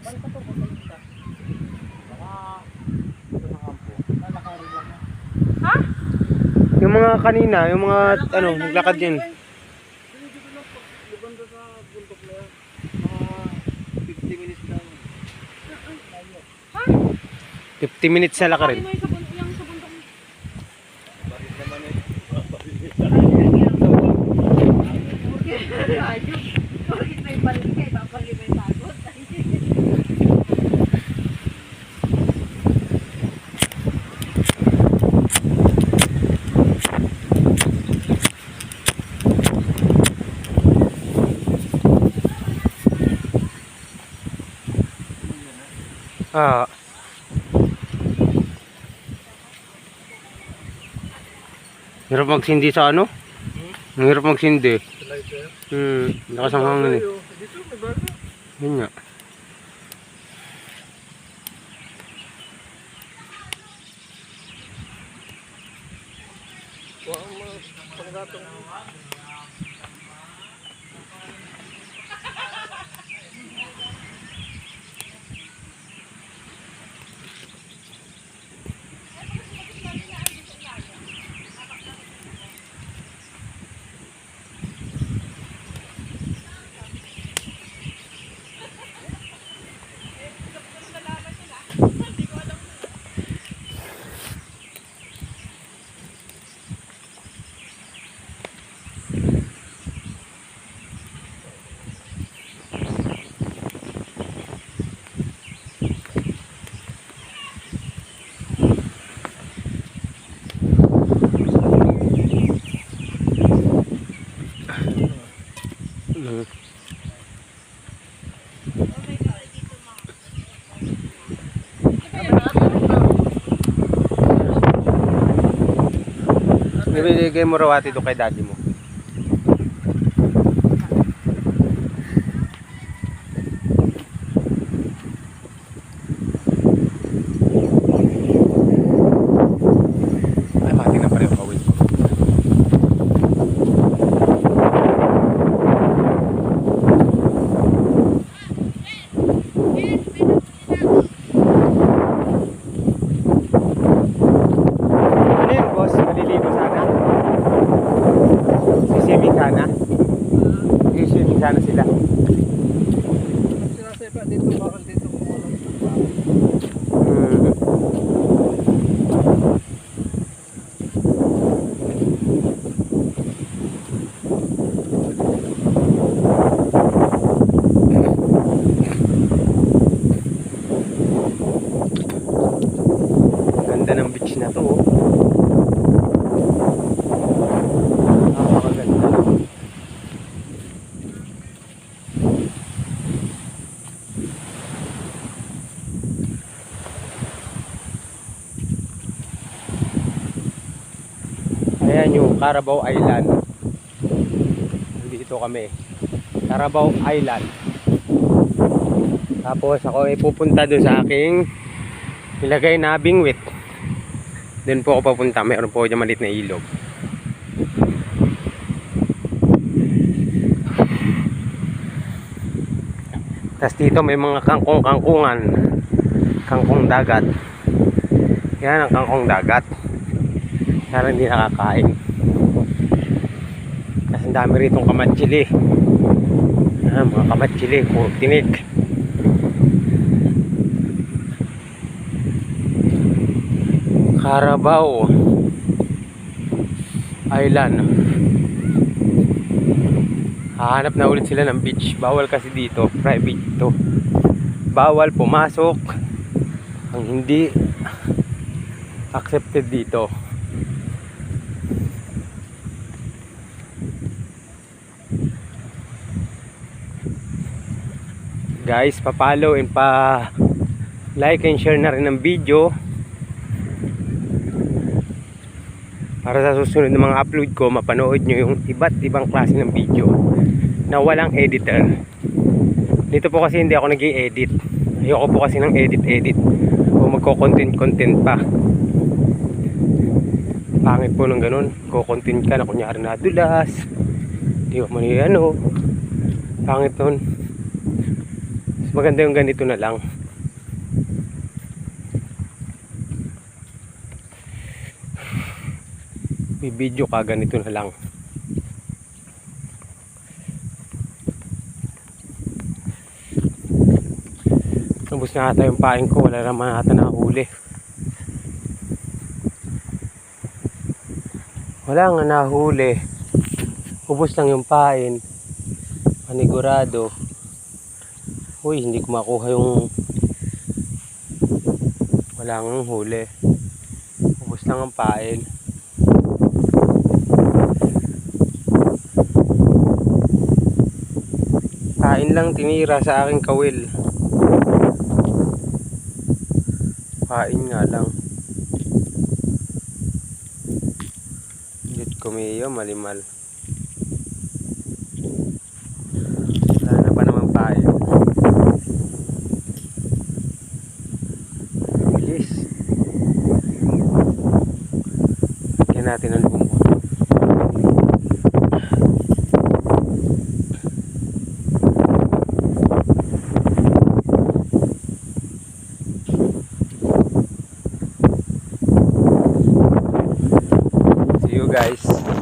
Ha? Yung mga kanina, yung mga ano, naglakad yun. 50 minutes na lakarin. Yung sa bundok. Bakit may balik kayo? Babalik may sagot. Ah. Hirap magsindi sa ano? Ang hirap magsindi. Lakas ang hangin eh. Yun nga. Ibigay mo rawati doon kay daddy mo. Ay, mati na pala yung kawin ko. Sana sila. Sinasepa dito, bakal dito kumulang. Ganda ng beach na to. Ayan yung Carabao Island. Dito kami. Carabao Island. Tapos ako ay pupunta doon sa aking nilagay na bingwit. Doon po ako papunta. Mayroon po dyan maliit na ilog. Tapos dito may mga kangkong-kangkungan. Kangkong dagat. Yan ang kangkong dagat. Kaya hindi nakakain. Kasi ang dami rito kamatsili. Mga kamatsili, puro tinik. Carabao Island. Hahanap na ulit sila ng beach. Bawal kasi dito, private to. Bawal pumasok ang hindi accepted dito. Guys, pa-follow and pa-like and share na rin ng video para sa susunod na mga upload ko mapanood nyo yung iba't ibang klase ng video na walang editor. Dito po kasi hindi ako nag-i-edit. Ayoko po kasi ng edit o magko-content pa. Pangit po ng ganun. Ko-content ka na kunyari nadulas, di ba man ano, pangit nun. So maganda yung ganito na lang. Bibidyo ka, ganito na lang. Ubus na ata yung pain ko, wala naman ata nahuli. Wala nga nahuli. Ubus lang yung pain. Panigurado. Uy, hindi ko makuha yung wala nga huli. Ubus lang ang pain. Pain lang tinira sa aking kawil. Pain nga lang. Diyot kumiyo, malimal. Wala na pa naman pain. Bilis. Lagyan natin ang lumot. See you guys.